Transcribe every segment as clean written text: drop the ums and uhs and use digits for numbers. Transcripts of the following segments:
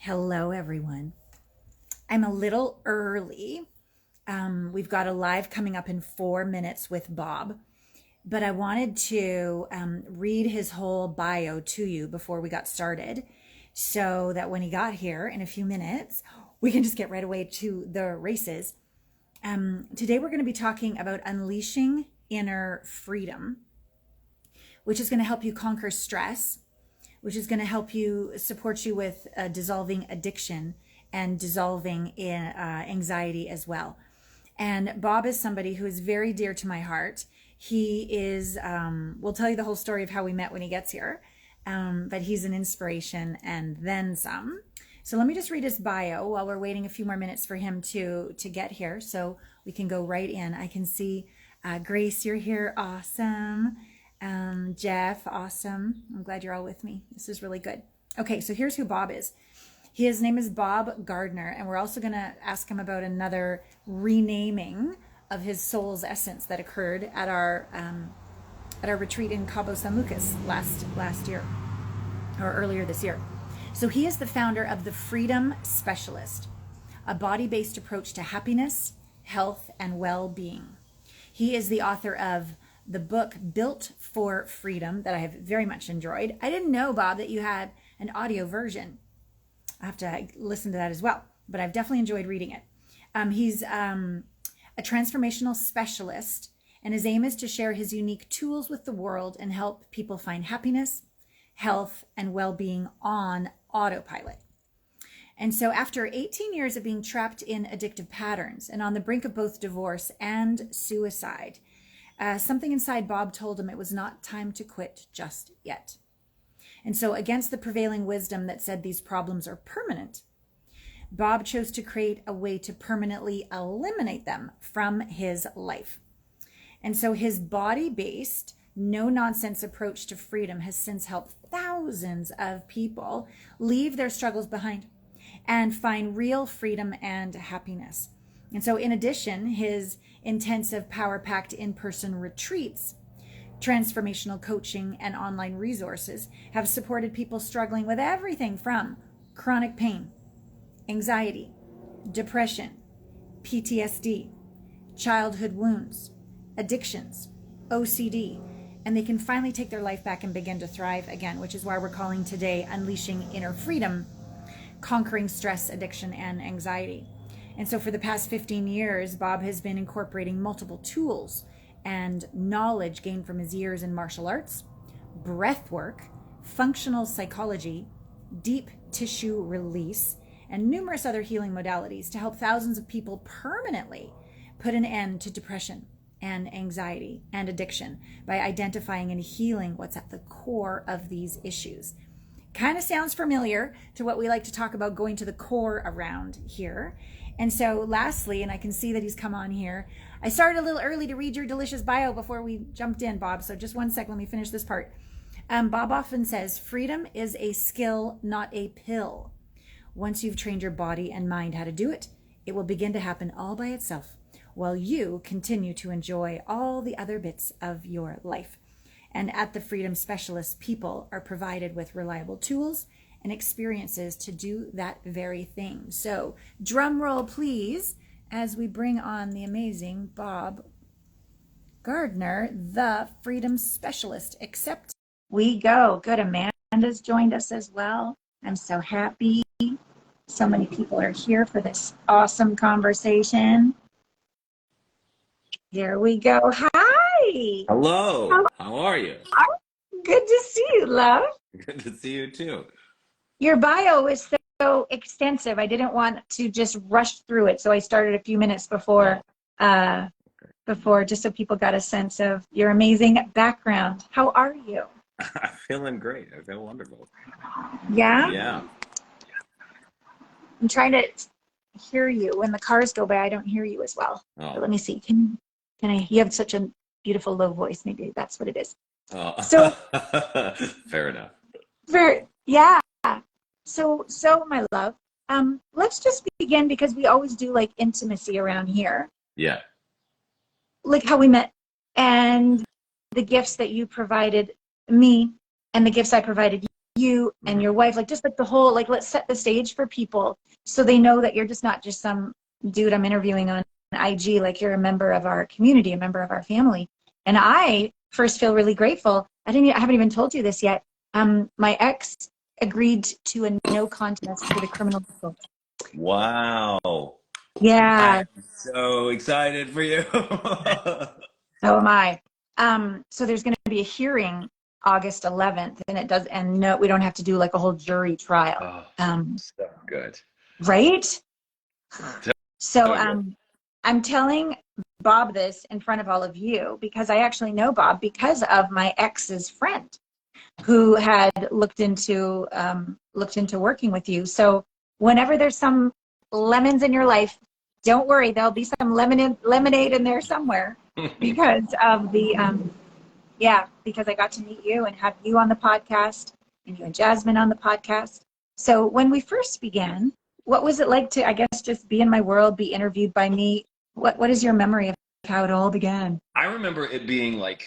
Hello, everyone. I'm a little early. We've got a live coming up in 4 minutes with Bob, but I wanted to read his whole bio to you before we got started so that when he got here in a few minutes, we can just get right away to the races. Today, we're going to be talking about unleashing inner freedom, which is going to help you conquer stress, which is going to help you support you with dissolving addiction and dissolving anxiety as well. And Bob is somebody who is very dear to my heart. He is, we'll tell you the whole story of how we met when he gets here, but he's an inspiration and then some. So let me just read his bio while we're waiting a few more minutes for him to get here so we can go right in. I can see Grace, you're here. Awesome. Jeff, awesome. I'm glad you're all with me. This is really good. Okay, so here's who Bob is. His name is Bob Gardner, and we're also going to ask him about another renaming of his soul's essence that occurred at our retreat in Cabo San Lucas last year, or earlier this year. So he is the founder of the Freedom Specialist, a body-based approach to happiness, health, and well-being. He is the author of the book Built for Freedom that I have very much enjoyed. I didn't know, Bob, that you had an audio version. I have to listen to that as well, but I've definitely enjoyed reading it. He's a transformational specialist, and his aim is to share his unique tools with the world and help people find happiness, health, and well-being on autopilot. And so after 18 years of being trapped in addictive patterns and on the brink of both divorce and suicide, something inside Bob told him it was not time to quit just yet. And so against the prevailing wisdom that said these problems are permanent, Bob chose to create a way to permanently eliminate them from his life. And so his body-based, no-nonsense approach to freedom has since helped thousands of people leave their struggles behind and find real freedom and happiness. And so in addition, his intensive power-packed in-person retreats, transformational coaching, and online resources have supported people struggling with everything from chronic pain, anxiety, depression, PTSD, childhood wounds, addictions, OCD, and they can finally take their life back and begin to thrive again, which is why we're calling today Unleashing Inner Freedom, Conquering Stress, Addiction, and Anxiety. And so for the past 15 years, Bob has been incorporating multiple tools and knowledge gained from his years in martial arts, breath work, functional psychology, deep tissue release, and numerous other healing modalities to help thousands of people permanently put an end to depression and anxiety and addiction by identifying and healing what's at the core of these issues. Kind of sounds familiar to what we like to talk about going to the core around here. And so lastly, and I can see that he's come on here, I started a little early to read your delicious bio before we jumped in, Bob. So just one sec, let me finish this part. Bob often says, freedom is a skill, not a pill. Once you've trained your body and mind how to do it, it will begin to happen all by itself while you continue to enjoy all the other bits of your life. And at the Freedom Specialist, people are provided with reliable tools and experiences to do that very thing. So drum roll, please, as we bring on the amazing Bob Gardner, the Freedom Specialist. Except we go. Good. Amanda's joined us as well. I'm so happy. So many people are here for this awesome conversation. Here we go. Hi. Hello. How are you? Good to see you, love. Good to see you too. Your bio is so extensive. I didn't want to just rush through it, so I started a few minutes before, just so people got a sense of your amazing background. How are you? I'm feeling great. I feel wonderful. Yeah? Yeah. I'm trying to hear you. When the cars go by, I don't hear you as well. Oh. But let me see. Can I? You have such a beautiful low voice. Maybe that's what it is. Oh. So fair enough. Yeah. So my love, let's just begin because we always do like intimacy around here. Yeah. Like how we met and the gifts that you provided me and the gifts I provided you and your wife, like just like the whole, like let's set the stage for people so they know that you're just not just some dude I'm interviewing on IG, like you're a member of our community, a member of our family. And I first feel really grateful. I haven't even told you this yet. My ex agreed to a no contest for the criminal court. Wow. I Yeah, am so excited for you. so am I. So there's going to be a hearing August 11th, and it does, and no, we don't have to do like a whole jury trial. Oh, so good. Right? So So good. I'm telling Bob this in front of all of you because I actually know Bob because of my ex's friend who had looked into working with you. So whenever there's some lemons in your life, don't worry, there'll be some lemonade in there somewhere because of the because I got to meet you and have you on the podcast and you and Jasmine on the podcast. So when we first began, what was it like to, I guess, just be in my world, be interviewed by me? What is your memory of how it all began? I remember it being like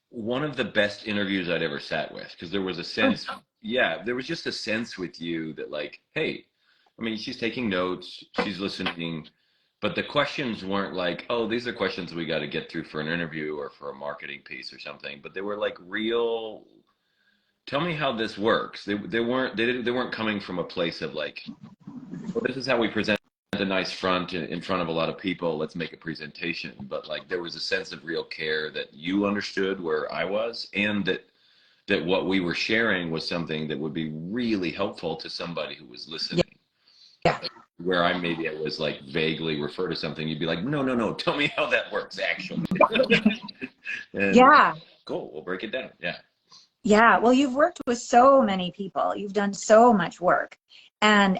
one of the best interviews I'd ever sat with because there was a Oh, sense, yeah, there was just a sense with you that like, hey, I mean, she's taking notes, she's listening, but the questions weren't like, oh, these are questions we got to get through for an interview or for a marketing piece or something, but they were like real, tell me how this works. They weren't coming from a place of like, well, this is how we present a nice front in front of a lot of people. Let's make a presentation. But like there was a sense of real care that you understood where I was, and that what we were sharing was something that would be really helpful to somebody who was yeah, listening. yeah, Where I was like vaguely refer to something, you'd be like, no, no, no, tell me how that works actually. And yeah. cool, we'll break it down. Yeah. Yeah, well, you've worked with so many people. You've done so much work. And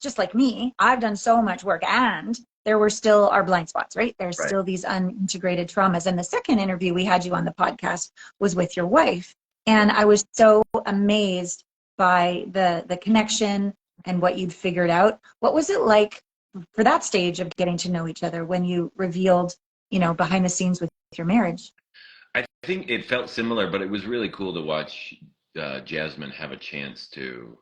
just like me, I've done so much work and there were still our blind spots, right? There's Right. still these unintegrated traumas. And the second interview we had you on the podcast was with your wife. And I was so amazed by the connection and what you'd figured out. What was it like for that stage of getting to know each other when you revealed, behind the scenes with your marriage? I think it felt similar, but it was really cool to watch Jasmine have a chance to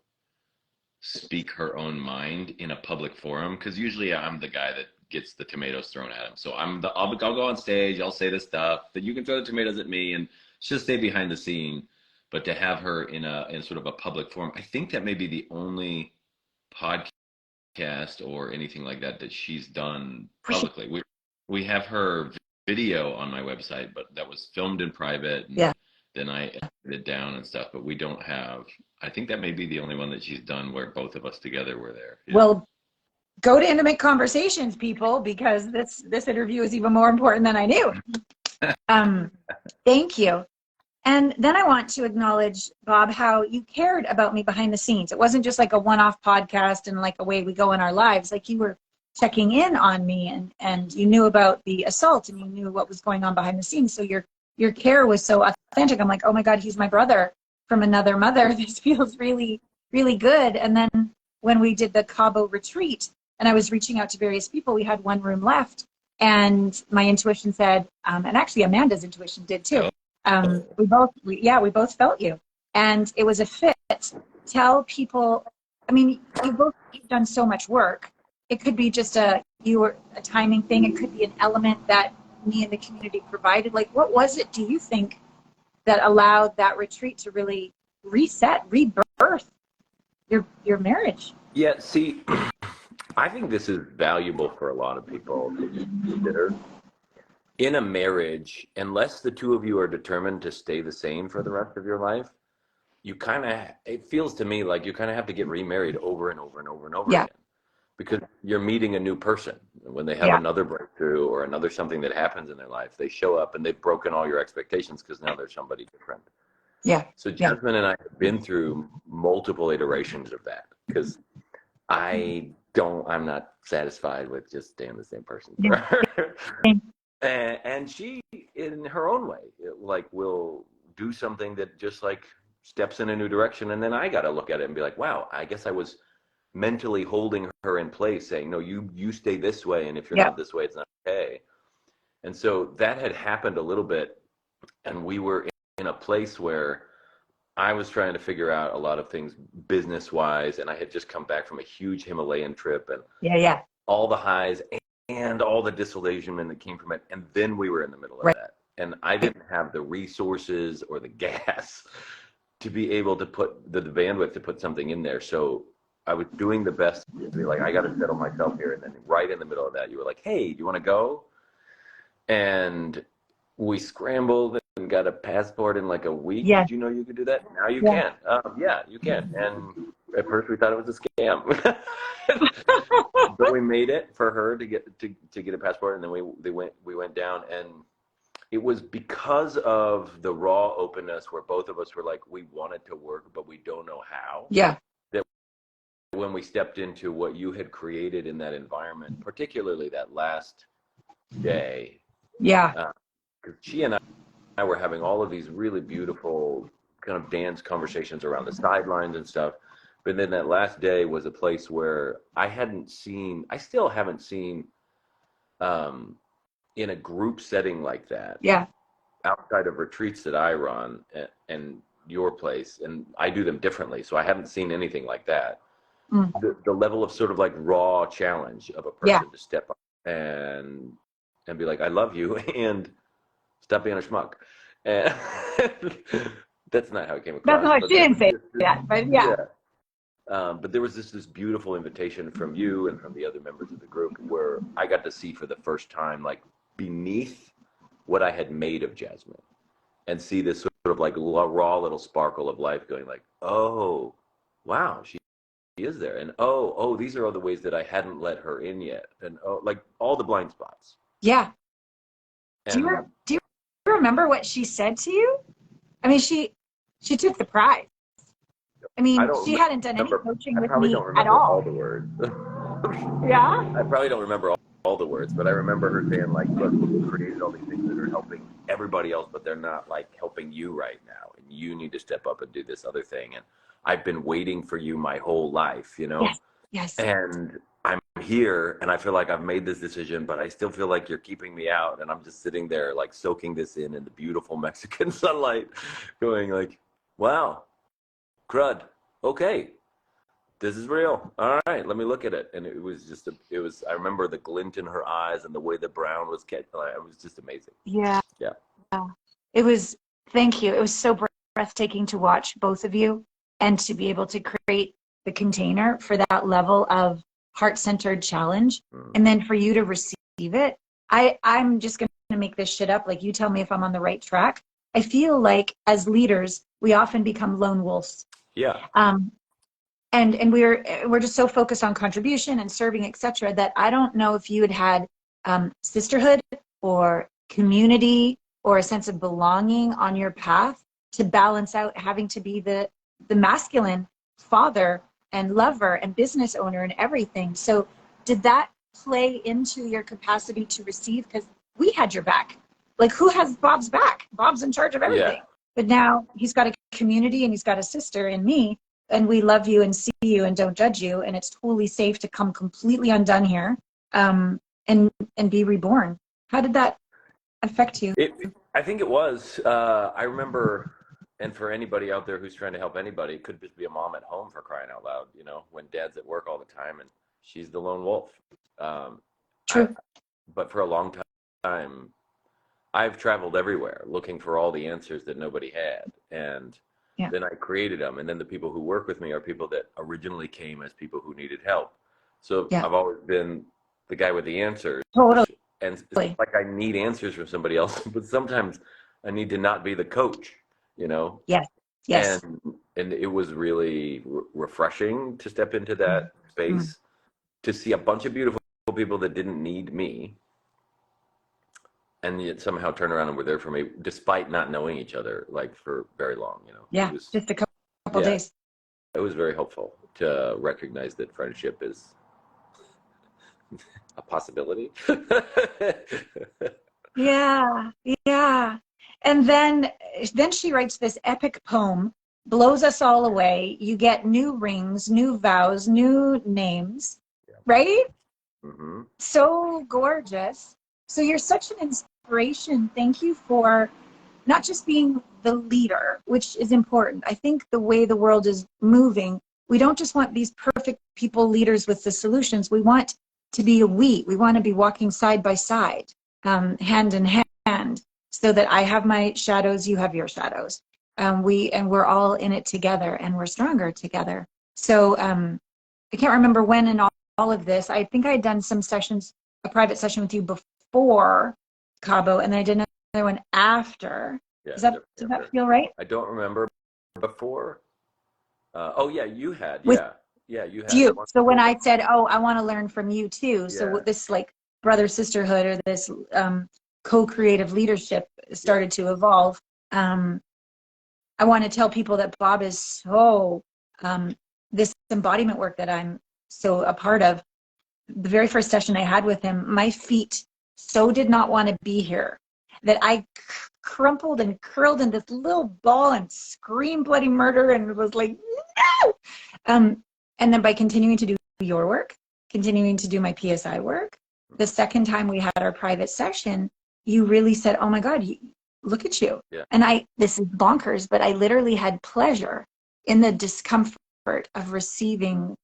speak her own mind in a public forum, because usually I'm the guy that gets the tomatoes thrown at him. So I'll go on stage, I'll say the stuff that you can throw the tomatoes at me, and she'll stay behind the scene. But to have her in sort of a public forum, I think that may be the only podcast or anything like that she's done publicly. We have her video on my website, but that was filmed in private, and Yeah. then I edited it down and stuff. But we don't have. I think that may be the only one that she's done where both of us together were there. Yeah. Well, go to Intimate Conversations, people, because this interview is even more important than I knew. Thank you. And then I want to acknowledge, Bob, how you cared about me behind the scenes. It wasn't just like a one-off podcast and like a way we go in our lives. Like you were checking in on me and you knew about the assault and you knew what was going on behind the scenes. So your care was so authentic. I'm like, oh my God, he's my brother from another mother. This feels really, really good. And then when we did the Cabo retreat and I was reaching out to various people, we had one room left. And my intuition said, and actually Amanda's intuition did too. We both felt you, and it was a fit. Tell people, I mean, you've both done so much work. It could be just a timing thing. It could be an element that me and the community provided. Like, what was it, do you think, that allowed that retreat to really reset, rebirth your marriage? Yeah, see, I think this is valuable for a lot of people to consider. In a marriage, unless the two of you are determined to stay the same for the rest of your life, it feels to me like you kind of have to get remarried over and over and over and over Yeah, again, because you're meeting a new person. When they have yeah, another breakthrough or another something that happens in their life, they show up and they've broken all your expectations because now they're somebody different. yeah, So yeah, Jasmine and I have been through multiple iterations of that, because I'm not satisfied with just staying the same person yeah. forever. And she, in her own way, like will do something that just like steps in a new direction. And then I got to look at it and be like, wow, I guess I was mentally holding her in place saying, no, you stay this way. And if you're Yeah. not this way, it's not okay. And so that had happened a little bit. And we were in a place where I was trying to figure out a lot of things business wise, and I had just come back from a huge Himalayan trip, and Yeah. all the highs and all the disillusionment that came from it. And then we were in the middle of Right. that. And I didn't have the resources or the gas to be able to put the bandwidth to put something in there. So I was doing the best to be like, I got to settle myself here. And then right in the middle of that, you were like, hey, do you want to go? And we scrambled and got a passport in like a week. Yeah. Did you know you could do that? Now you Yeah. can. Yeah, you can. And at first we thought it was a scam. But we made it for her to get a passport, and then we went down, and it was because of the raw openness where both of us were like, we wanted to work, but we don't know how. Yeah. That when we stepped into what you had created in that environment, particularly that last day, Yeah. because she and I were having all of these really beautiful kind of dance conversations around the sidelines and stuff. But then that last day was a place where I still haven't seen in a group setting like that. Yeah. Outside of retreats that I run and your place, and I do them differently. So I haven't seen anything like that. The level of sort of like raw challenge of a person to step up and be like, I love you, and stop being a schmuck. And that's not how it came across. That's not, she didn't say that, but yeah. But there was this beautiful invitation from you and from the other members of the group where I got to see for the first time, like beneath what I had made of Jasmine, and see this sort of like raw little sparkle of life going like, oh, wow, she is there. And oh, these are all the ways that I hadn't let her in yet. And like all the blind spots. Yeah. And Do you remember what she said to you? I mean, she took the prize. I mean, she hadn't done any coaching with me at all. All the words. Yeah. I probably don't remember all the words, but I remember her saying like, look, you created all these things that are helping everybody else, but they're not like helping you right now. And you need to step up and do this other thing. And I've been waiting for you my whole life, you know? Yes. And I'm here and I feel like I've made this decision, but I still feel like you're keeping me out. And I'm just sitting there like soaking this in the beautiful Mexican sunlight, going like, wow, crud. Okay. This is real. All right, let me look at it. And it was just, I remember the glint in her eyes and the way the brown was kept. It was just amazing. Yeah. Yeah. It was, thank you. It was so breathtaking to watch both of you and to be able to create the container for that level of heart-centered challenge. And then for you to receive it. I'm just going to make this shit up. Like, you tell me if I'm on the right track. I feel like as leaders, we often become lone wolves. Yeah. And we're just so focused on contribution and serving, etc., that I don't know if you had sisterhood or community or a sense of belonging on your path to balance out having to be the masculine father and lover and business owner and everything. So did that play into your capacity to receive? Because we had your back. Like, who has Bob's back? Bob's in charge of everything. Yeah. But now he's got a community and he's got a sister in me. And we love you and see you and don't judge you. And it's totally safe to come completely undone here and be reborn. How did that affect you? I think it was. I remember, and for anybody out there who's trying to help anybody, it could just be a mom at home, for crying out loud, you know, when dad's at work all the time and she's the lone wolf. True. But for a long time, I've traveled everywhere looking for all the answers that nobody had. And then I created them. And then the people who work with me are people that originally came as people who needed help. So I've always been the guy with the answers. Totally. And it's like I need answers from somebody else, but sometimes I need to not be the coach, you know? Yes. And it was really refreshing to step into that space, to see a bunch of beautiful people that didn't need me, and yet somehow turn around and were there for me, despite not knowing each other like for very long, you know. Yeah, just a couple days. It was very helpful to recognize that friendship is a possibility. Yeah. And then she writes this epic poem, blows us all away. You get new rings, new vows, new names, right? Mm-hmm. So gorgeous. So you're such an inspiration. Thank you for not just being the leader, which is important. I think the way the world is moving, we don't just want these perfect people leaders with the solutions. We want to be a we want to be walking side by side, hand in hand, so that I have my shadows, you have your shadows. We're all in it together, and we're stronger together. So I can't remember when in all of this. I think I had done some sessions, a private session with you before Cabo, and then I did another one after. Yeah, Does that feel right? I don't remember before. Oh yeah, you had. With Yeah, you had. you. So when I said, "Oh, I want to learn from you too," so Yeah. this like brother sisterhood or this co-creative leadership started to evolve. I want to tell people that Bob is so this embodiment work that I'm so a part of. The very first session I had with him, my feet so did not want to be here that I crumpled and curled in this little ball and screamed bloody murder and was like, no! And then by continuing to do your work, continuing to do my PSI work, the second time we had our private session, you really said, oh my God, look at you. Yeah. And this is bonkers, but I literally had pleasure in the discomfort of receiving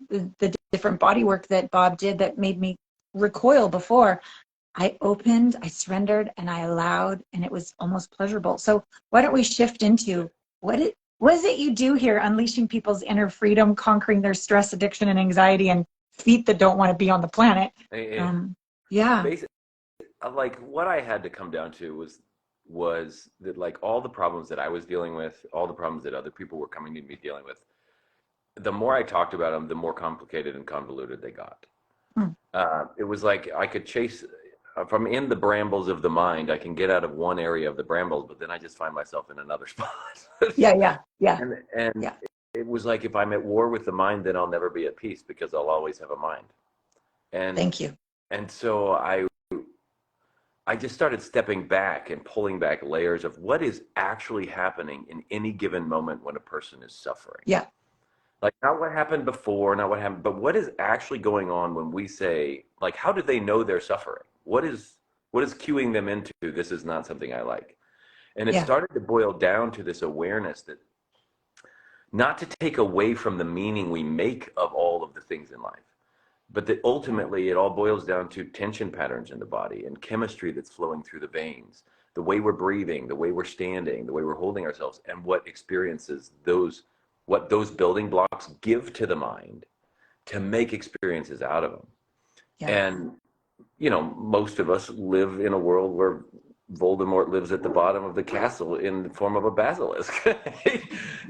the different body work that Bob did that made me recoil before. I opened, I surrendered, and I allowed, and it was almost pleasurable. So why don't we shift into what is it you do here, unleashing people's inner freedom, conquering their stress, addiction, and anxiety, and feet that don't want to be on the planet? Yeah. Basically, like what I had to come down to was that like all the problems that I was dealing with, all the problems that other people were coming to me dealing with, the more I talked about them, the more complicated and convoluted they got. It was like I could chase from in the brambles of the mind. I can get out of one area of the brambles, but then I just find myself in another spot. Yeah. And yeah. It was like if I'm at war with the mind, then I'll never be at peace because I'll always have a mind. And thank you. And so I just started stepping back and pulling back layers of what is actually happening in any given moment when a person is suffering. Yeah. Like not what happened before, not what happened, but what is actually going on when we say, like, how do they know they're suffering? What is cueing them into this is not something I like? And it started to boil down to this awareness that not to take away from the meaning we make of all of the things in life, but that ultimately it all boils down to tension patterns in the body and chemistry that's flowing through the veins, the way we're breathing, the way we're standing, the way we're holding ourselves, and what experiences what those building blocks give to the mind to make experiences out of them. Yeah. And, most of us live in a world where Voldemort lives at the bottom of the castle in the form of a basilisk.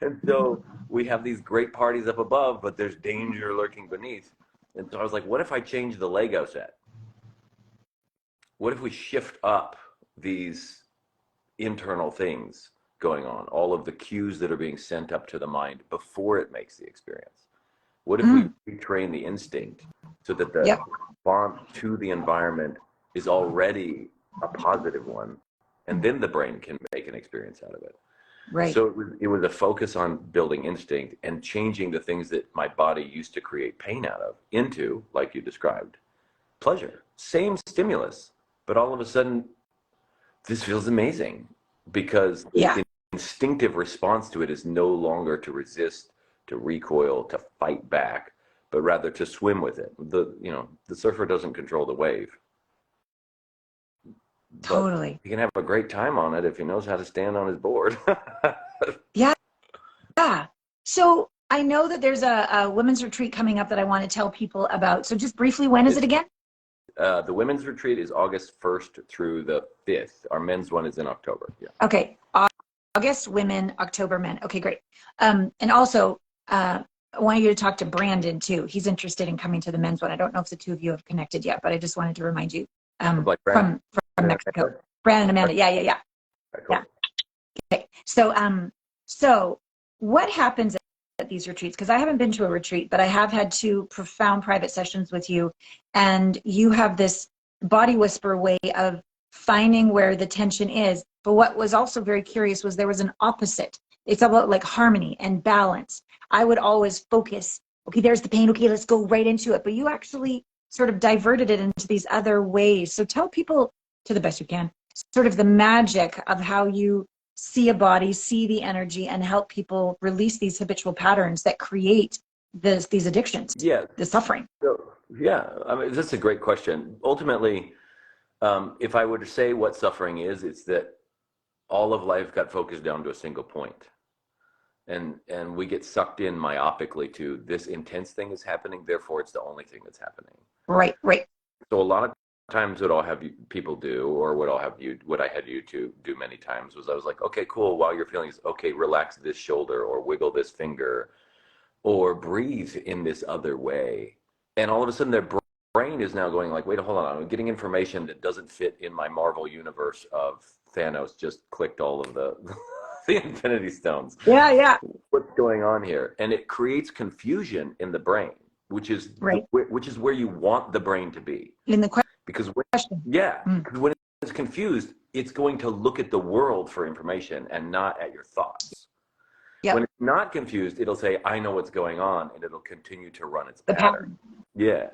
And so we have these great parties up above, but there's danger lurking beneath. And so I was like, what if I change the Lego set? What if we shift up these internal things going on, all of the cues that are being sent up to the mind before it makes the experience? What if we retrain the instinct so that the response to the environment is already a positive one, and then the brain can make an experience out of it? Right. So it was a focus on building instinct and changing the things that my body used to create pain out of into, like you described, pleasure. Same stimulus, but all of a sudden, this feels amazing because the instinctive response to it is no longer to resist, to recoil, to fight back, but rather to swim with it. The surfer doesn't control the wave. Totally. He can have a great time on it if he knows how to stand on his board. Yeah. So I know that there's a women's retreat coming up that I want to tell people about. So just briefly, when is it again? The women's retreat is August 1st through the 5th. Our men's one is in October. Yeah. Okay. August women, October men. Okay, great. And also, I want you to talk to Brandon too. He's interested in coming to the men's one. I don't know if the two of you have connected yet, but I just wanted to remind you from Mexico. Brandon and Amanda. Yeah. Yeah. Okay. So what happens at these retreats? Because I haven't been to a retreat, but I have had 2 profound private sessions with you, and you have this body whisper way of finding where the tension is. But what was also very curious was there was an opposite. It's about like harmony and balance. I would always focus, okay, there's the pain. Okay, let's go right into it. But you actually sort of diverted it into these other ways. So tell people, to the best you can, sort of the magic of how you see a body, see the energy, and help people release these habitual patterns that create these addictions, Yeah. the suffering. So, yeah, I mean, that's a great question. Ultimately, if I were to say what suffering is, it's that all of life got focused down to a single point. And we get sucked in myopically to this intense thing is happening, therefore it's the only thing that's happening. Right, right. So a lot of times what I'll have people do, or what I had you to do many times was I was like, okay, cool, while you're feeling this, okay, relax this shoulder or wiggle this finger or breathe in this other way. And all of a sudden their brain is now going like, wait, hold on, I'm getting information that doesn't fit in my Marvel universe of Thanos just clicked all of the the Infinity Stones. Yeah, yeah. What's going on here? And it creates confusion in the brain, which is Right. which is where you want the brain to be. In the Because question. because when it's confused, it's going to look at the world for information and not at your thoughts. Yep. When it's not confused, it'll say, I know what's going on, and it'll continue to run its The pattern. pattern. Yeah.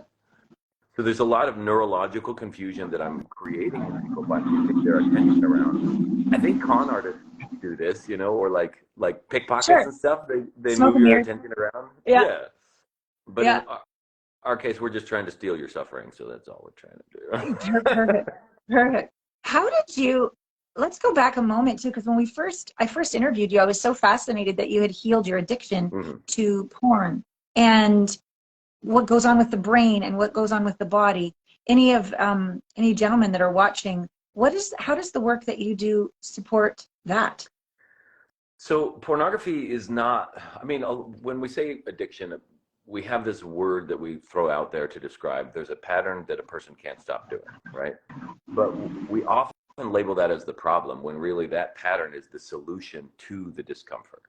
So there's a lot of neurological confusion that I'm creating in people by moving their attention around. I think con artists do this, or like pickpockets Sure. and stuff. They Smoke move and your mirrors. attention around. Yeah. But Yeah. in our case, we're just trying to steal your suffering, so that's all we're trying to do. Perfect. Perfect. How did you, let's go back a moment too, because when I first interviewed you, I was so fascinated that you had healed your addiction to porn and what goes on with the brain and what goes on with the body. Any gentlemen that are watching, how does the work that you do support that? So pornography is not, I mean, when we say addiction, we have this word that we throw out there to describe there's a pattern that a person can't stop doing, right? But we often label that as the problem when really that pattern is the solution to the discomfort.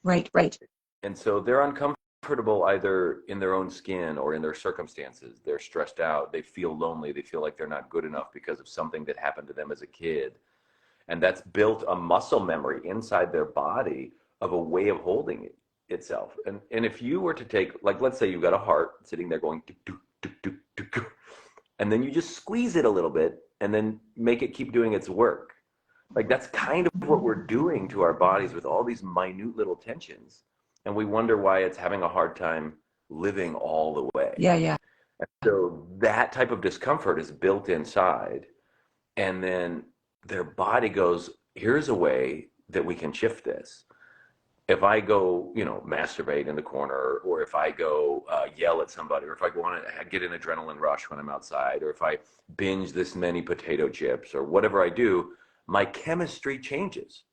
Right, right. And so they're uncomfortable either in their own skin or in their circumstances. They're stressed out. They feel lonely. They feel like they're not good enough because of something that happened to them as a kid. And that's built a muscle memory inside their body of a way of holding itself. And if you were to take, like, let's say you've got a heart sitting there going, and then you just squeeze it a little bit and then make it keep doing its work. Like that's kind of what we're doing to our bodies with all these minute little tensions. And we wonder why it's having a hard time living all the way. Yeah, yeah. And so that type of discomfort is built inside. And then their body goes, here's a way that we can shift this. If I go, masturbate in the corner, or if I go yell at somebody, or if I want to get an adrenaline rush when I'm outside, or if I binge this many potato chips, or whatever I do, my chemistry changes.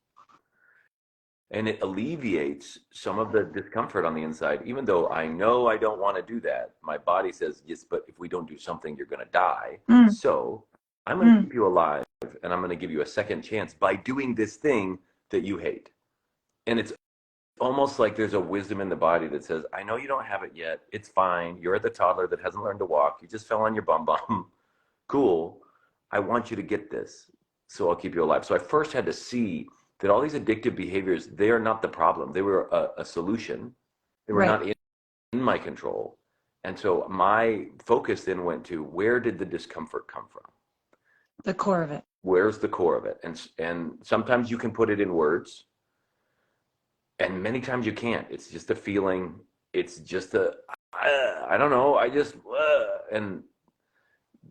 And it alleviates some of the discomfort on the inside. Even though I know I don't want to do that, my body says, yes, but if we don't do something, you're going to die. So I'm going to keep you alive, and I'm going to give you a second chance by doing this thing that you hate. And it's almost like there's a wisdom in the body that says, I know you don't have it yet. It's fine. You're the toddler that hasn't learned to walk. You just fell on your bum. Cool. I want you to get this, so I'll keep you alive. So I first had to see that all these addictive behaviors, they are not the problem. They were a solution. They were not in my control. And so my focus then went to, where did the discomfort come from? The core of it. Where's the core of it? And sometimes you can put it in words, and many times you can't. It's just a feeling. It's just I don't know. And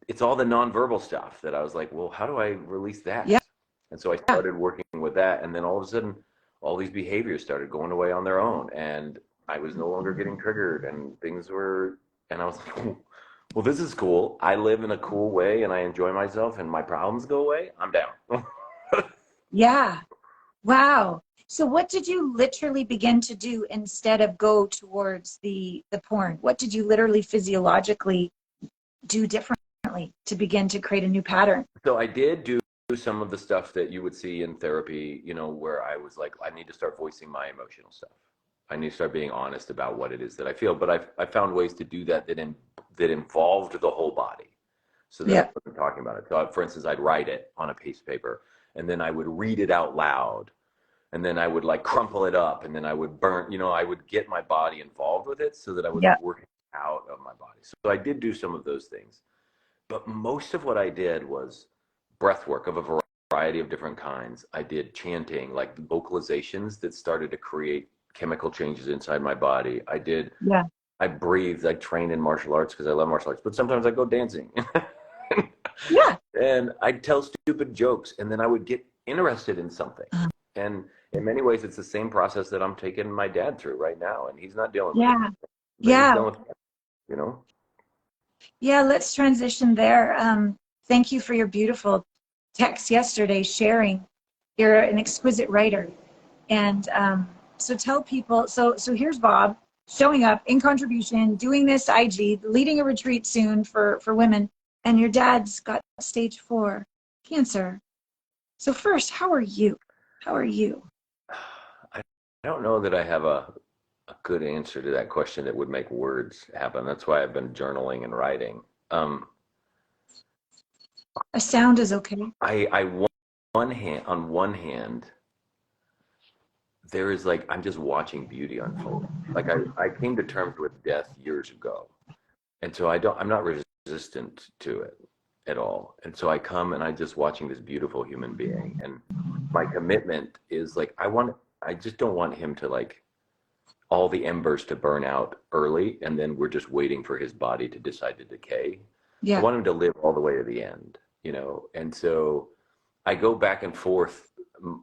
it's all the nonverbal stuff that I was like, well, how do I release that? Yeah. And so I started working with that. And then all of a sudden, all these behaviors started going away on their own. And I was no longer getting triggered, and and I was like, well, this is cool. I live in a cool way and I enjoy myself, and my problems go away. I'm down. Yeah. Wow. So what did you literally begin to do instead of go towards the porn? What did you literally physiologically do differently to begin to create a new pattern? So I did do some of the stuff that you would see in therapy, where I was like, I need to start voicing my emotional stuff. I need to start being honest about what it is that I feel. But I found ways to do that involved the whole body. So that I wasn't talking about it. So for instance, I'd write it on a piece of paper, and then I would read it out loud. And then I would like crumple it up, and then I would burn, I would get my body involved with it so that I was working out of my body. So I did do some of those things. But most of what I did was breath work of a variety of different kinds. I did chanting, like vocalizations that started to create chemical changes inside my body. Yeah. I breathed. I trained in martial arts because I love martial arts, but sometimes I go dancing. Yeah. And I'd tell stupid jokes, and then I would get interested in something. And in many ways, it's the same process that I'm taking my dad through right now, and he's not dealing with it, Yeah. but he's Yeah. dealing with it, you know? Yeah. Let's transition there. Thank you for your beautiful text yesterday sharing. You're an exquisite writer. And so tell people, so here's Bob showing up in contribution, doing this IG, leading a retreat soon for women, and your dad's got stage 4 cancer. So first, how are you? How are you? I don't know that I have a good answer to that question that would make words happen. That's why I've been journaling and writing. A sound is okay. On one hand, there is like, I'm just watching beauty unfold. Like I came to terms with death years ago. And so I'm not resistant to it at all. And so I come and I just watching this beautiful human being. And my commitment is like, I just don't want him to like all the embers to burn out early. And then we're just waiting for his body to decide to decay. Yeah. I want him to live all the way to the end, you know? And so I go back and forth.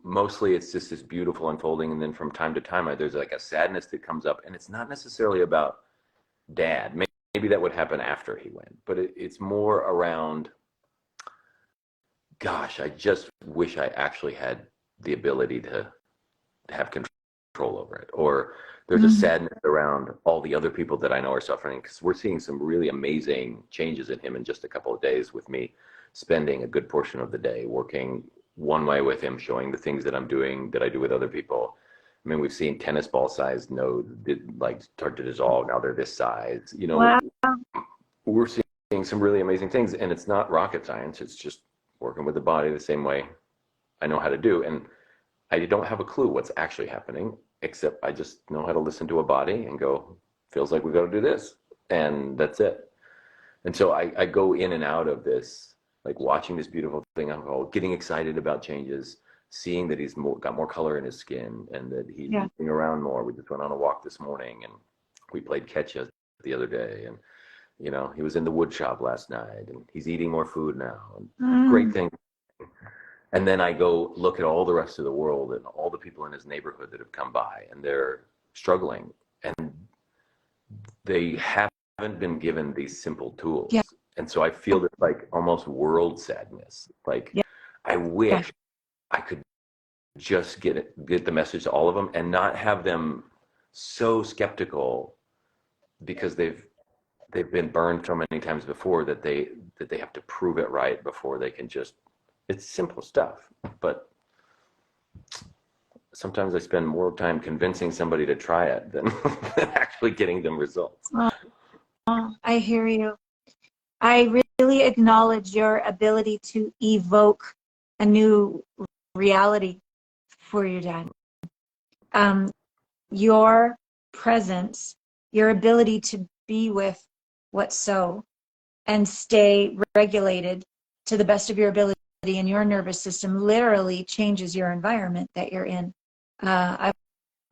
Mostly it's just this beautiful unfolding. And then from time to time, there's like a sadness that comes up, and it's not necessarily about dad. Maybe that would happen after he went, but it's more around, gosh, I just wish I actually had the ability to have control over it. Or there's a sadness around all the other people that I know are suffering, because we're seeing some really amazing changes in him in just a couple of days, with me spending a good portion of the day working one way with him, showing the things that I'm doing that I do with other people. I mean, we've seen tennis ball sized nodes like start to dissolve. Now they're this size. You know, Wow. we're seeing some really amazing things, and it's not rocket science. It's just working with the body the same way I know how to do. And I don't have a clue what's actually happening, except I just know how to listen to a body and go, feels like we got to do this. And that's it. And so I go in and out of this, like watching this beautiful thing unfold, getting excited about changes, seeing that he's got more color in his skin, and that he's moving around more. We just went on a walk this morning, and we played catch the other day, and you know, he was in the wood shop last night, and he's eating more food now, and great thing. And then I go look at all the rest of the world and all the people in his neighborhood that have come by, and they're struggling, and they haven't been given these simple tools. Yeah. And so I feel this like almost world sadness. Like I wish I could just get the message to all of them, and not have them so skeptical because they've been burned so many times before that they have to prove it right before they can just, it's simple stuff. But sometimes I spend more time convincing somebody to try it than actually getting them results. Oh, I hear you. I really acknowledge your ability to evoke a new reality for your dad. Your presence, your ability to be with what's so and stay regulated to the best of your ability in your nervous system literally changes your environment that you're in. I've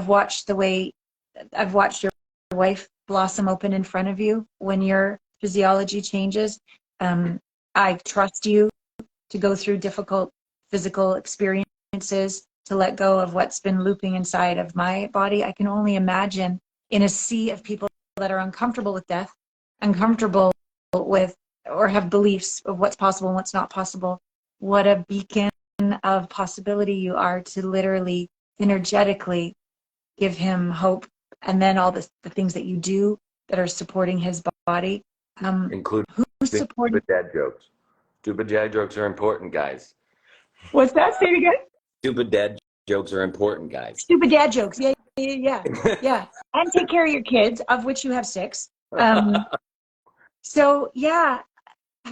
watched your wife blossom open in front of you when your physiology changes. I trust you to go through difficult physical experiences, to let go of what's been looping inside of my body. I can only imagine in a sea of people that are uncomfortable with death, uncomfortable with or have beliefs of what's possible and what's not possible, what a beacon of possibility you are to literally energetically give him hope. And then all the things that you do that are supporting his body. Including Who's supporting? Stupid dad jokes. Stupid dad jokes are important, guys. What's that? Say it again. Stupid dad jokes are important, guys. Stupid dad jokes. Yeah. And take care of your kids, of which you have 6. So yeah,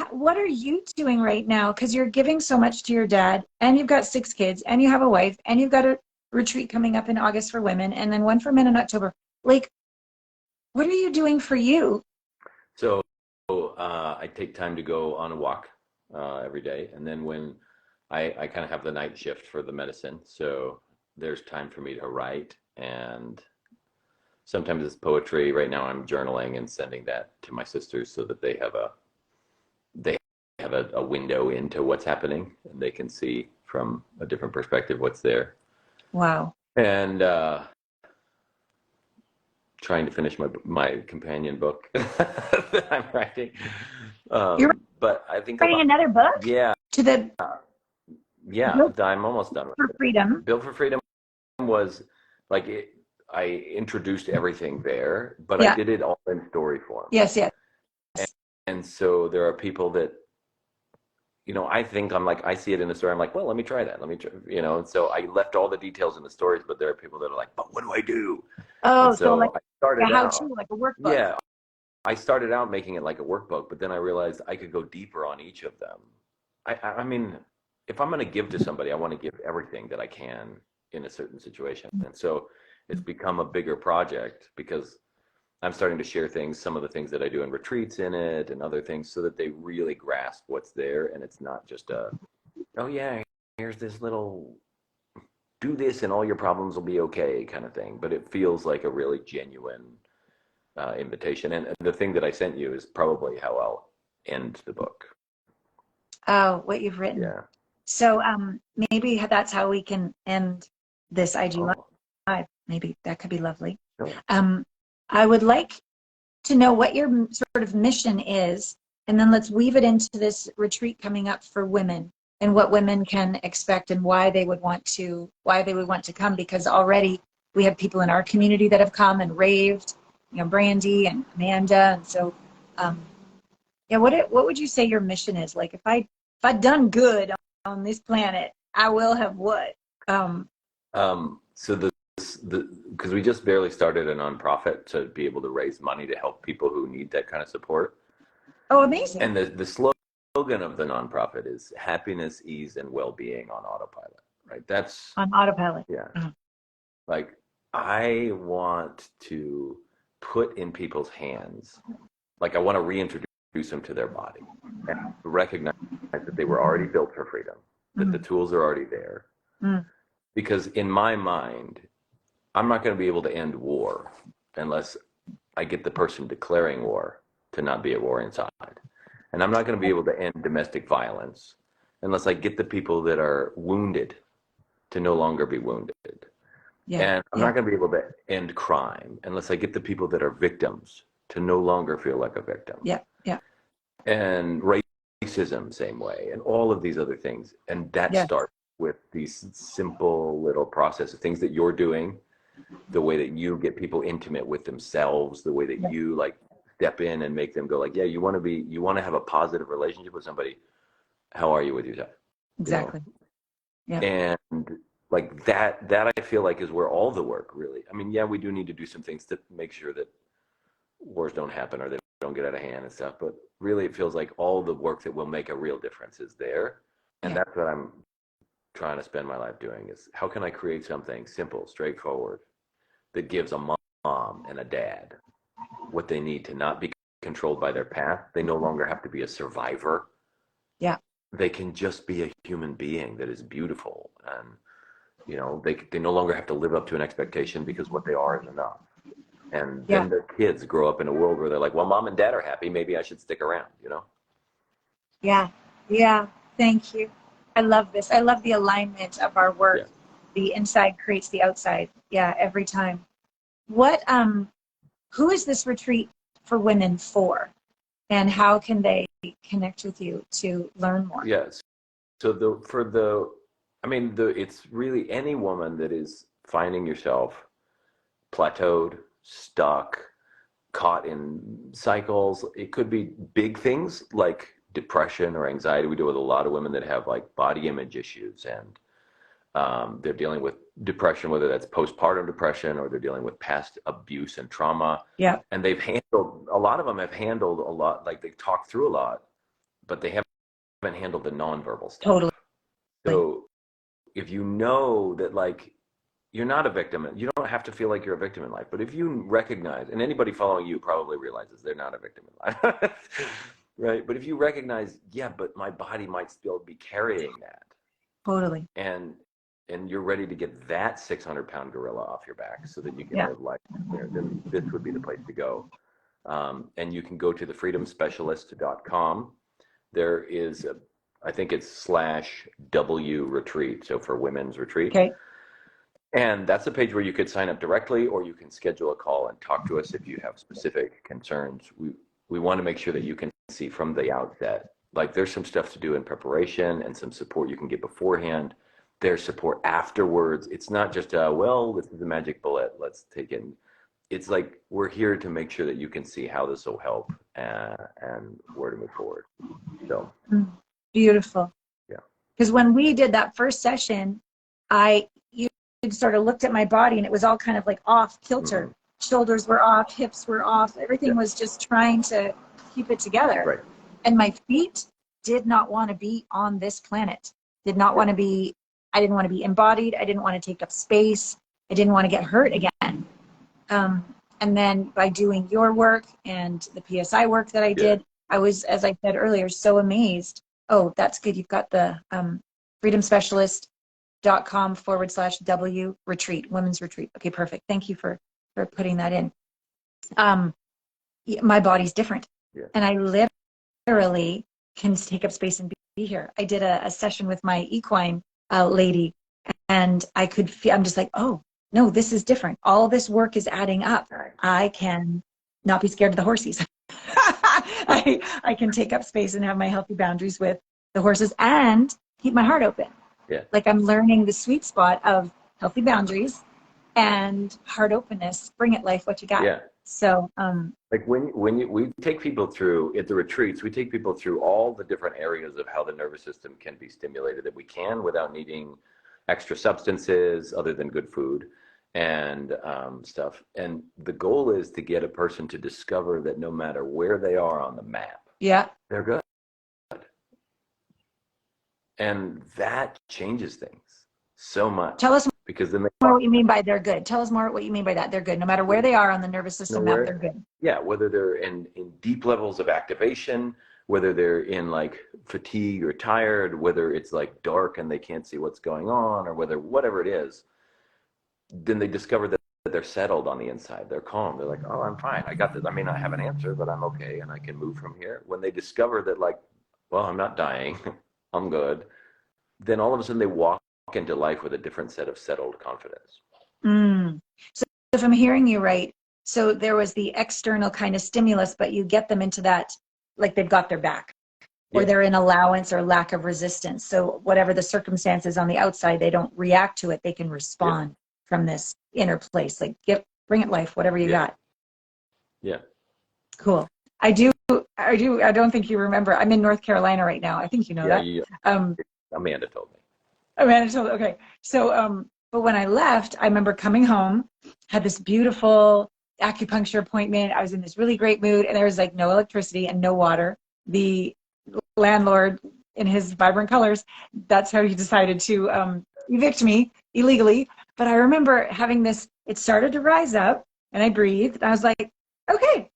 what are you doing right now? Because you're giving so much to your dad, and you've got 6 kids, and you have a wife, and you've got a retreat coming up in August for women, and then one for men in October. Like, what are you doing for you? So I take time to go on a walk every day, and then when I kind of have the night shift for the medicine, so there's time for me to write, and sometimes it's poetry. Right now I'm journaling and sending that to my sisters so that they have a window into what's happening, and they can see from a different perspective what's there. Wow. And trying to finish my companion book that I'm writing. You're But I think writing another book? yeah, To the yeah, Built I'm almost done for with it. Freedom. Built for Freedom was like I introduced everything there, but I Yeah. did it all in story form. Yes, yes. And so there are people that, you know, I think I'm like, I see it in the story. I'm like, well, let me try that. Let me try, you know, and so I left all the details in the stories, but there are people that are like, but what do I do? Oh, And so like so I started how out, to, like a workbook. yeah, I started out making it like a workbook, but then I realized I could go deeper on each of them. I mean, if I'm going to give to somebody, I want to give everything that I can in a certain situation. And so it's become a bigger project because I'm starting to share things, some of the things that I do in retreats in it and other things so that they really grasp what's there. And it's not just oh yeah, here's this little, do this and all your problems will be okay kind of thing. But it feels like a really genuine invitation. And the thing that I sent you is probably how I'll end the book. Oh, what you've written. Yeah. So maybe that's how we can end this IG Oh, Live. Maybe that could be lovely. no. I would like to know what your sort of mission is, and then let's weave it into this retreat coming up for women and what women can expect and why they would want to come, because already we have people in our community that have come and raved, you know, Brandy and Amanda, and so yeah, what would you say your mission is? Like if I've done good on this planet, I will have what? So because we just barely started a nonprofit to be able to raise money to help people who need that kind of support. Oh, amazing. And the slogan of the nonprofit is happiness, ease, and well-being on autopilot, right? That's On autopilot. yeah. Uh-huh. Like I want to put in people's hands, like I want to reintroduce them to their body and recognize that they were already built for freedom, that the tools are already there. Mm. Because in my mind, I'm not going to be able to end war unless I get the person declaring war to not be at war inside. And I'm not going to be able to end domestic violence unless I get the people that are wounded to no longer be wounded. Yeah. And I'm not going to be able to end crime unless I get the people that are victims to no longer feel like a victim. Yeah. Yeah. And racism, same way, and all of these other things. And that starts with these simple little processes, things that you're doing, the way that you get people intimate with themselves, the way that you like step in and make them go like, yeah, you want to have a positive relationship with somebody. How are you with yourself? Exactly. You know? Yeah. And like that I feel like is where all the work really, I mean, yeah, we do need to do some things to make sure that wars don't happen or they don't get out of hand and stuff, but really it feels like all the work that will make a real difference is there. And that's what I'm trying to spend my life doing, is how can I create something simple, straightforward, that gives a mom and a dad what they need to not be controlled by their past. They no longer have to be a survivor. Yeah. They can just be a human being that is beautiful. And, you know, they no longer have to live up to an expectation because what they are is enough. And then their kids grow up in a world where they're like, well, mom and dad are happy. Maybe I should stick around, you know? Yeah. Yeah. Thank you. I love this. I love the alignment of our work. Yeah. The inside creates the outside. Yeah. Every time. Who is this retreat for women for? And how can they connect with you to learn more? Yes. So it's really any woman that is finding yourself plateaued, stuck, caught in cycles. It could be big things like depression or anxiety. We deal with a lot of women that have like body image issues, and they're dealing with depression, whether that's postpartum depression or they're dealing with past abuse and trauma. Yeah. And a lot of them have handled a lot, like they've talked through a lot, but they haven't handled the nonverbal stuff. Totally. So if you know that, like, you're not a victim, you don't have to feel like you're a victim in life, but if you recognize, and anybody following you probably realizes they're not a victim in life, right? But if you recognize, yeah, but my body might still be carrying that, Totally. and you're ready to get that 600-pound gorilla off your back so that you can Yeah. live life there, then this would be the place to go. And you can go to thefreedomspecialist.com. There is I think it's /W retreat, so for women's retreat. Okay. And that's a page where you could sign up directly, or you can schedule a call and talk to us if you have specific concerns. We want to make sure that you can see from the outset, like there's some stuff to do in preparation and some support you can get beforehand. There's support afterwards. It's not just well, this is the magic bullet, let's take it. It's like we're here to make sure that you can see how this will help and where to move forward. So beautiful. Yeah. Because when we did that first session, you sort of looked at my body and it was all kind of like off kilter. Mm-hmm. Shoulders were off, hips were off. Everything was just trying to keep it together. Right. And my feet did not want to be on this planet. Did not want to be, I didn't want to be embodied. I didn't want to take up space. I didn't want to get hurt again. And then by doing your work and the PSI work that I did, I was, as I said earlier, so amazed. Oh, that's good. You've got the freedomspecialist.com/W retreat, women's retreat. Okay, perfect. Thank you for putting that in. My body's different. Yeah. And I literally can take up space and be here. I did a session with my equine lady, and I could feel, I'm just like, oh, no, this is different. All this work is adding up. I can not be scared of the horses. I can take up space and have my healthy boundaries with the horses and keep my heart open. Yeah. Like I'm learning the sweet spot of healthy boundaries and heart openness. Bring it, life, what you got. Yeah. So, like we take people through at the retreats, we take people through all the different areas of how the nervous system can be stimulated that we can without needing extra substances other than good food and stuff. And the goal is to get a person to discover that no matter where they are on the map, they're good. And that changes things so much. Tell us because more what you mean by they're good. Tell us more what you mean by that. They're good. No matter where they are on the nervous system map, they're good. Yeah, whether they're in deep levels of activation, whether they're in like fatigue or tired, whether it's like dark and they can't see what's going on, or whatever it is, then they discover that they're settled on the inside. They're calm. They're like, oh, I'm fine. I got this. I may not have an answer, but I'm okay and I can move from here. When they discover that, like, well, I'm not dying, I'm good, then all of a sudden they walk into life with a different set of settled confidence. So if I'm hearing you right, so there was the external kind of stimulus, but you get them into that, like they've got their back, or they're in allowance or lack of resistance. So whatever the circumstances on the outside, they don't react to it. They can respond from this inner place. Like, bring it, life, whatever you got. Yeah. Cool. I don't think you remember. I'm in North Carolina right now. I think you know that. Yeah. Amanda told me. Okay. So, but when I left, I remember coming home, had this beautiful acupuncture appointment. I was in this really great mood, and there was like no electricity and no water. The landlord, in his vibrant colors, that's how he decided to evict me illegally. But I remember having this, it started to rise up, and I breathed, and I was like, okay,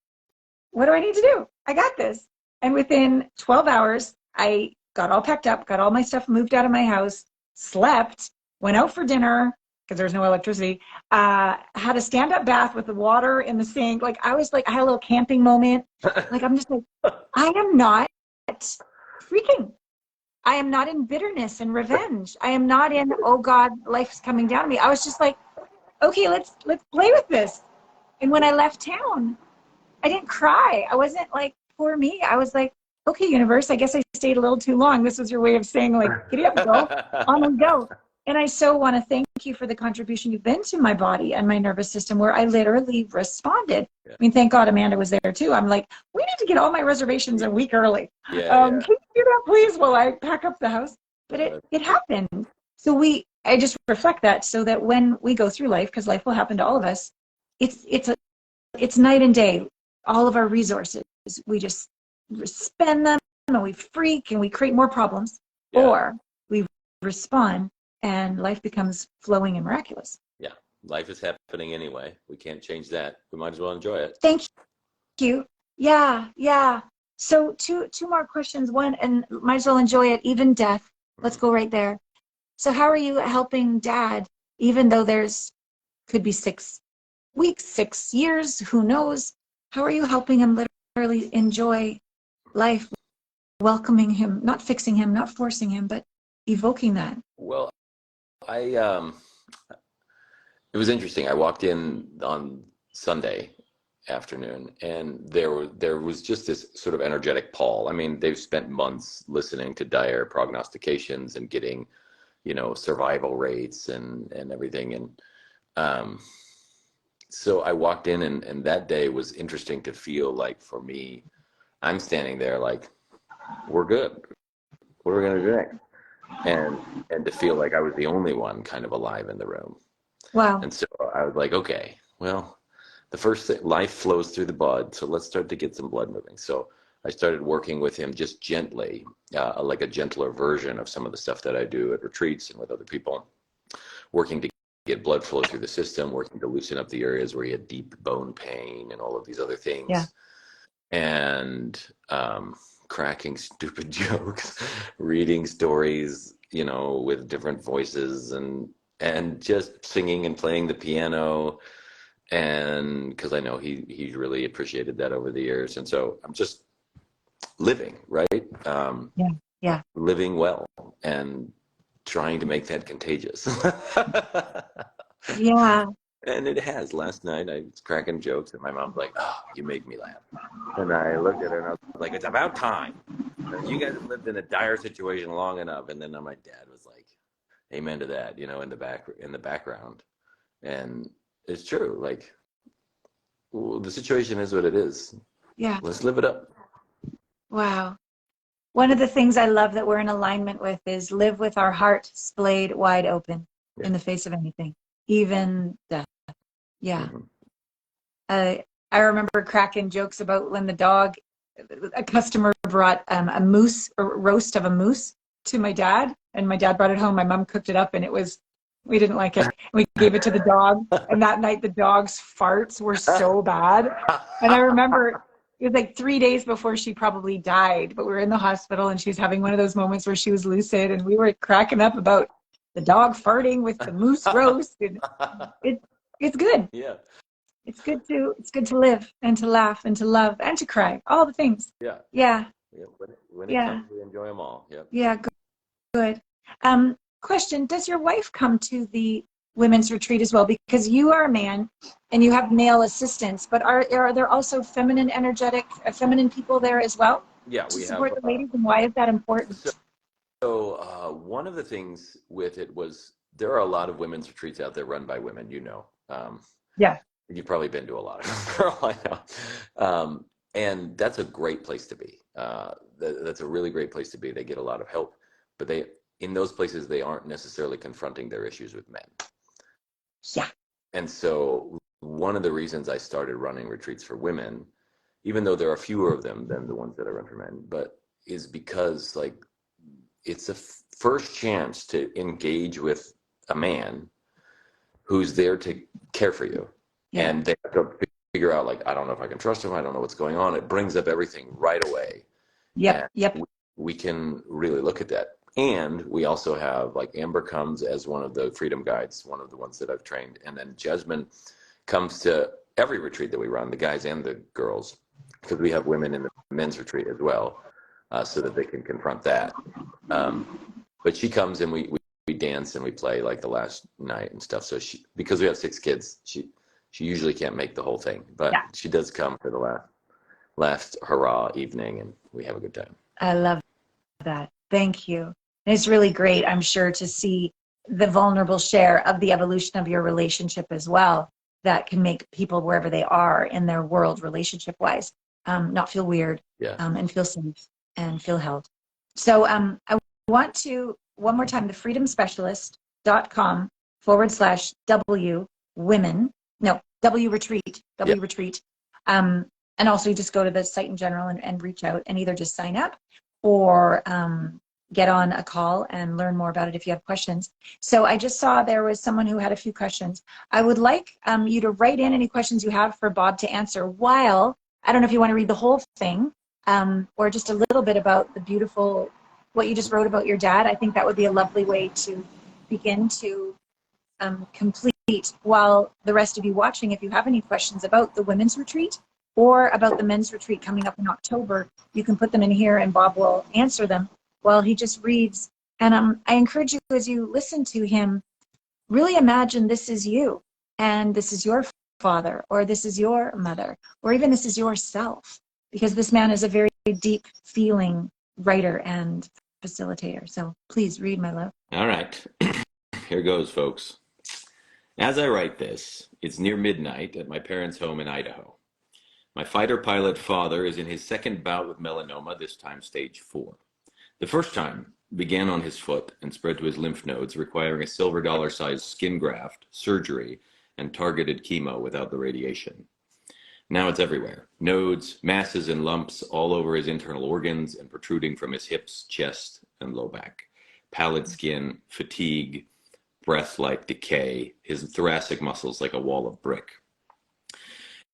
what do I need to do? I got this. And within 12 hours, I got all packed up, got all my stuff moved out of my house, slept, went out for dinner because there was no electricity, had a stand-up bath with the water in the sink. Like I had a little camping moment. Like I'm just like, I am not freaking. I am not in bitterness and revenge. I am not in, oh God, life's coming down to me. I was just like, okay, let's play with this. And when I left town, I didn't cry. I wasn't like, poor me. I was like, okay, universe, I guess I stayed a little too long. This was your way of saying, like, giddy up, girl, on we go. And I so want to thank you for the contribution you've been to my body and my nervous system, where I literally responded. I mean, thank God Amanda was there too. I'm like, we need to get all my reservations a week early. Can you do that, please, while I pack up the house? But it happened. So I just reflect that so that when we go through life, because life will happen to all of us, it's night and day. All of our resources, we just spend them and we freak and we create more problems, or we respond and life becomes flowing and miraculous. Yeah, life is happening anyway. We can't change that. We might as well enjoy it. Thank you. Yeah. So two more questions. One, and might as well enjoy it. Even death. Let's go right there. So how are you helping Dad, even though could be 6 weeks, 6 years, who knows? How are you helping him literally enjoy life, welcoming him, not fixing him, not forcing him, but evoking that? Well, I it was interesting. I walked in on Sunday afternoon, and there was just this sort of energetic pall. I mean, they've spent months listening to dire prognostications and getting, survival rates and everything. And so I walked in, and that day was interesting to feel like, for me, I'm standing there like, we're good. What are we gonna do next? And to feel like I was the only one kind of alive in the room. Wow. And so I was like, okay, well, the first thing, life flows through the blood, so let's start to get some blood moving. So I started working with him just gently, like a gentler version of some of the stuff that I do at retreats and with other people, working to get blood flow through the system, working to loosen up the areas where he had deep bone pain and all of these other things. Yeah. And cracking stupid jokes, reading stories, with different voices, and just singing and playing the piano. And because I know he really appreciated that over the years. And so I'm just living, right? Yeah. Living well and trying to make that contagious. Yeah. And it has. Last night I was cracking jokes and my mom's like, "Oh, you make me laugh." And I looked at her and I was like, "It's about time. You guys have lived in a dire situation long enough." And then my dad was like, "Amen to that," in the background. And it's true. Like, well, the situation is what it is. Yeah. Let's live it up. Wow. One of the things I love that we're in alignment with is live with our heart splayed wide open in the face of anything, even death. Yeah. Mm-hmm. I remember cracking jokes about when a customer brought a roast of a moose to my dad, and my dad brought it home. My mom cooked it up, and we didn't like it. We gave it to the dog, and that night the dog's farts were so bad. And I remember it was like 3 days before she probably died, but we were in the hospital, and she was having one of those moments where she was lucid, and we were cracking up about the dog farting with the moose roast. And it's good. Yeah. It's good to live and to laugh and to love and to cry. All the things. Yeah. Yeah. When it comes, we enjoy them all. Yep. Yeah. Good. Question: does your wife come to the women's retreat as well? Because you are a man and you have male assistants, but are there also feminine people there as well? Yeah, to we support have. the ladies, and why is that important? So one of the things with it was there are a lot of women's retreats out there run by women. Yeah. You've probably been to a lot of them, for all I know. And that's a great place to be. That's a really great place to be. They get a lot of help, but in those places, they aren't necessarily confronting their issues with men. Yeah. And so one of the reasons I started running retreats for women, even though there are fewer of them than the ones that I run for men, but is because it's a first chance to engage with a man who's there to care for you. Yeah. And they have to figure out, I don't know if I can trust him. I don't know what's going on. It brings up everything right away. Yep. We can really look at that. And we also have, Amber comes as one of the freedom guides, one of the ones that I've trained. And then Jasmine comes to every retreat that we run, the guys and the girls, because we have women in the men's retreat as well, so that they can confront that. But she comes and we dance and we play the last night and stuff. So because we have 6 kids, she usually can't make the whole thing, but she does come for the last hurrah evening, and we have a good time. I love that. Thank you. And it's really great, I'm sure, to see the vulnerable share of the evolution of your relationship as well, that can make people wherever they are in their world relationship-wise not feel weird, and feel safe and feel held. So I want to, one more time, thefreedomspecialist.com/W women, no, W retreat, retreat. And also you just go to the site in general and reach out and either just sign up or get on a call and learn more about it if you have questions. So I just saw there was someone who had a few questions. I would like you to write in any questions you have for Bob to answer, while, I don't know if you want to read the whole thing or just a little bit about what you just wrote about your dad. I think that would be a lovely way to begin to complete, while the rest of you watching, if you have any questions about the women's retreat or about the men's retreat coming up in October, you can put them in here and Bob will answer them while he just reads. And I encourage you, as you listen to him, really imagine this is you, and this is your father, or this is your mother, or even this is yourself, because this man is a very deep feeling writer and facilitator. So please read, my love. All right. Here goes, folks. As I write this, it's near midnight at my parents' home in Idaho. My fighter pilot father is in his second bout with melanoma, this time stage 4. The first time began on his foot and spread to his lymph nodes, requiring a silver dollar-sized skin graft, surgery, and targeted chemo without the radiation. Now it's everywhere. Nodes, masses, and lumps all over his internal organs and protruding from his hips, chest, and low back. Pallid skin, fatigue, breath-like decay, his thoracic muscles like a wall of brick.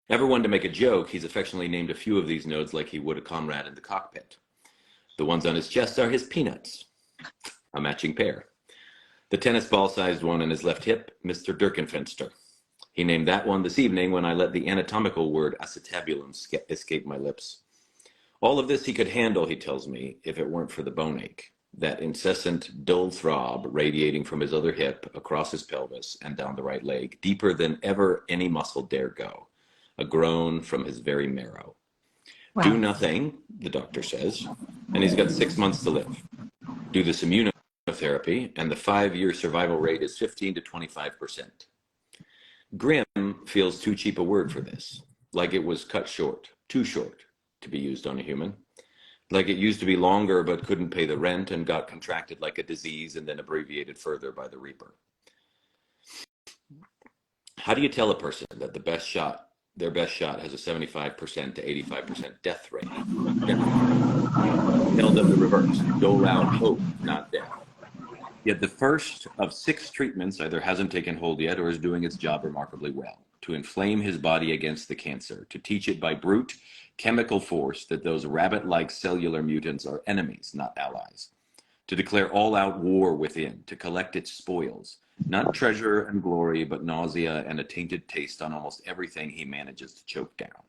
Ever one to make a joke, he's affectionately named a few of these nodes like he would a comrade in the cockpit. The ones on his chest are his peanuts, a matching pair. The tennis ball-sized one on his left hip, Mr. Durkenfenster. He named that one this evening when I let the anatomical word acetabulum escape my lips. All of this he could handle, he tells me, if it weren't for the bone ache, that incessant dull throb radiating from his other hip across his pelvis and down the right leg, deeper than ever any muscle dare go, a groan from his very marrow. Wow. Do nothing, the doctor says, and he's got 6 months to live. Do this immunotherapy, and the 5-year survival rate is 15 to 25%. Grim feels too cheap a word for this, like it was cut short, too short to be used on a human, like it used to be longer but couldn't pay the rent and got contracted like a disease and then abbreviated further by the Reaper. How do you tell a person that their best shot has a 75% to 85% death rate? Tell them the reverse. Dole out hope, not death. Yet the first of 6 treatments either hasn't taken hold yet or is doing its job remarkably well. To inflame his body against the cancer, to teach it by brute chemical force that those rabbit-like cellular mutants are enemies, not allies. To declare all-out war within, to collect its spoils, not treasure and glory, but nausea and a tainted taste on almost everything he manages to choke down.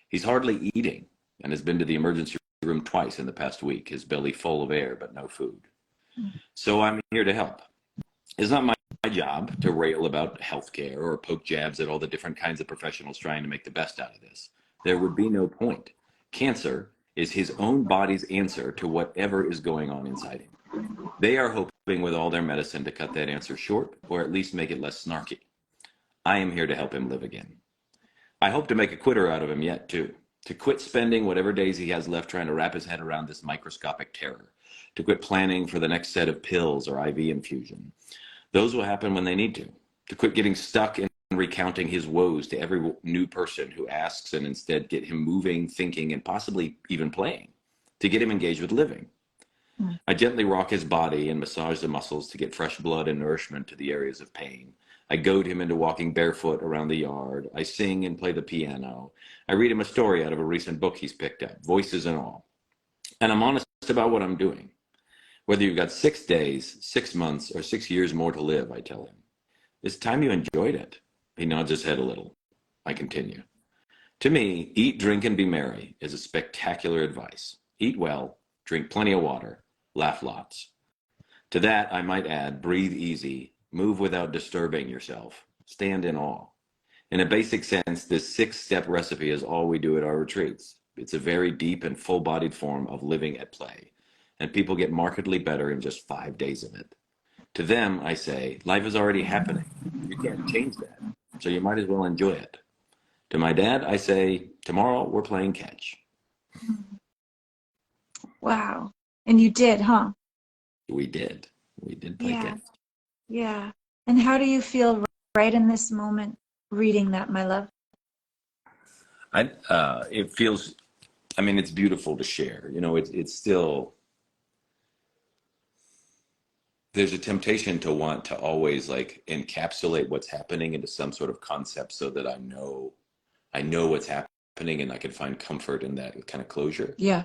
He's hardly eating and has been to the emergency room twice in the past week, his belly full of air but no food. So I'm here to help. It's not my job to rail about healthcare or poke jabs at all the different kinds of professionals trying to make the best out of this. There would be no point. Cancer is his own body's answer to whatever is going on inside him. They are hoping with all their medicine to cut that answer short or at least make it less snarky. I am here to help him live again. I hope to make a quitter out of him yet too, to quit spending whatever days he has left trying to wrap his head around this microscopic terror, to quit planning for the next set of pills or IV infusion. Those will happen when they need to quit getting stuck in recounting his woes to every new person who asks and instead get him moving, thinking, and possibly even playing, to get him engaged with living. I gently rock his body and massage the muscles to get fresh blood and nourishment to the areas of pain. I goad him into walking barefoot around the yard. I sing and play the piano. I read him a story out of a recent book he's picked up, voices and all. And I'm honest about what I'm doing. Whether you've got 6 days, 6 months, or 6 years more to live, I tell him, it's time you enjoyed it. He nods his head a little. I continue. To me, eat, drink, and be merry is a spectacular advice. Eat well, drink plenty of water, laugh lots. To that, I might add, breathe easy, move without disturbing yourself, stand in awe. In a basic sense, this 6-step recipe is all we do at our retreats. It's a very deep and full-bodied form of living at play, and people get markedly better in just 5 days of it. To them, I say, life is already happening. You can't change that, so you might as well enjoy it. To my dad, I say, tomorrow we're playing catch. Wow. And you did, huh? We did. We did play catch. Yeah. And how do you feel right in this moment reading that, my love? It feels, I mean, it's beautiful to share. You know, it's still, there's a temptation to want to always like encapsulate what's happening into some sort of concept so that I know what's happening and I can find comfort in that kind of closure. Yeah.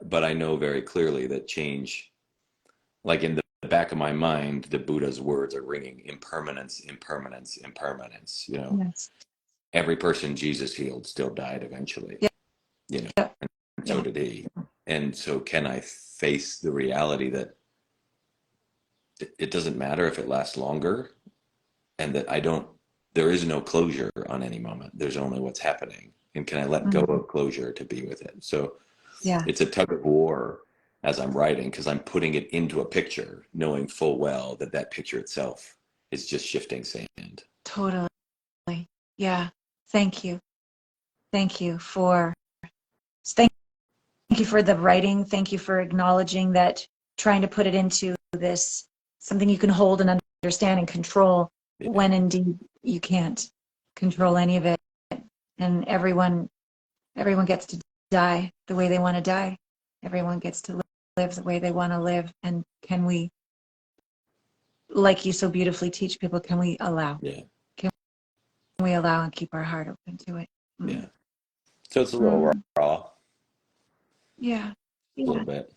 But I know very clearly that change, like in the back of my mind, the Buddha's words are ringing: impermanence, impermanence, impermanence. You know, Yes. every person Jesus healed still died eventually. Yeah. You know, Yeah. and so did he. And so, can I face the reality that it doesn't matter if it lasts longer, and that there is no closure on any moment. There's only what's happening. And can I let go of closure to be with it? So Yeah. it's a tug of war as I'm writing, because I'm putting it into a picture, knowing full well that that picture itself is just shifting sand. Totally. Yeah. Thank you. Thank you for thank you for the writing. Thank you for acknowledging that, trying to put it into this something you can hold and understand and control, Yeah. when indeed you can't control any of it. And everyone gets to die the way they want to die. Everyone gets to live the way they want to live. And can we, like you so beautifully teach people, can we allow? Yeah. Can we allow and keep our heart open to it? Yeah. So it's a little raw. Yeah. A little bit.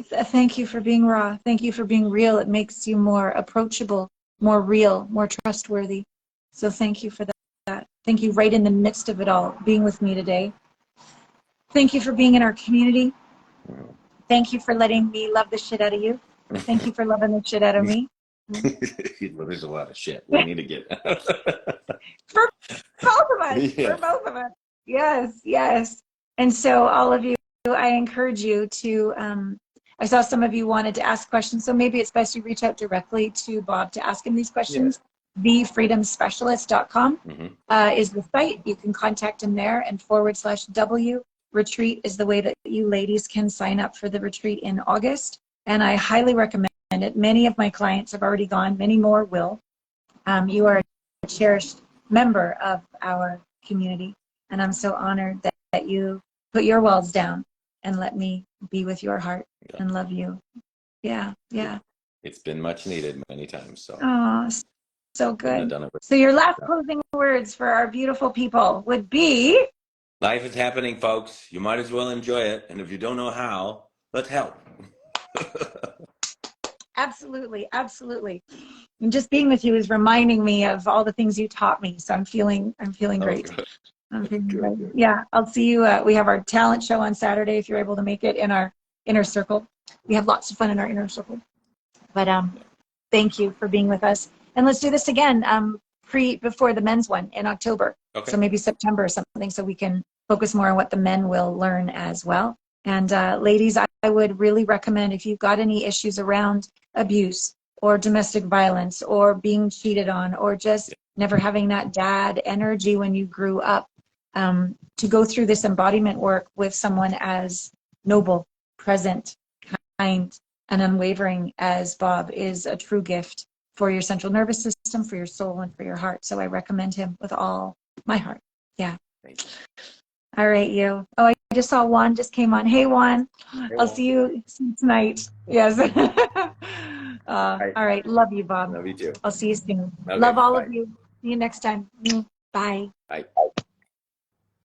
Thank you for being raw. Thank you for being real. It makes you more approachable, more real, more trustworthy. So thank you for that. Thank you right in the midst of it all, being with me today. Thank you for being in our community. Thank you for letting me love the shit out of you. Thank you for loving the shit out of me. Well, there's a lot of shit we need to get. For both of us. Yeah. For both of us. Yes, yes. And so all of you, I encourage you to, I saw some of you wanted to ask questions, so maybe it's best you reach out directly to Bob to ask him these questions. Yeah. TheFreedomSpecialist.com is the site. You can contact him there, and /W retreat is the way that you ladies can sign up for the retreat in August. And I highly recommend it. Many of my clients have already gone, many more will. You are a cherished member of our community, and I'm so honored that you put your walls down and let me be with your heart and love you. Yeah, yeah. It's been much needed many times. So. Oh, so good. Done it. So your last closing words for our beautiful people would be? Life is happening, folks. You might as well enjoy it. And if you don't know how, let's help. Absolutely, absolutely. And just being with you is reminding me of all the things you taught me. So I'm feeling great. Good. I'm feeling Good, great. good. Yeah, I'll see you. We have our talent show on Saturday if you're able to make it in our inner circle. We have lots of fun in our inner circle. But thank you for being with us. And let's do this again before the men's one in October. Okay. So maybe September or something, so we can focus more on what the men will learn as well. And ladies, I would really recommend, if you've got any issues around abuse or domestic violence or being cheated on or just never having that dad energy when you grew up, to go through this embodiment work with someone as noble, present, kind, and unwavering as Bob is a true gift for your central nervous system, for your soul, and for your heart. So I recommend him with all my heart. Yeah. Thank you. All right, you. Oh, I just saw Juan just came on. Hey, Juan. I'll see you tonight. Yes. All right. Love you, Bob. Love you too. I'll see you soon. Okay, Love all bye. of you. See you next time. Bye. Bye.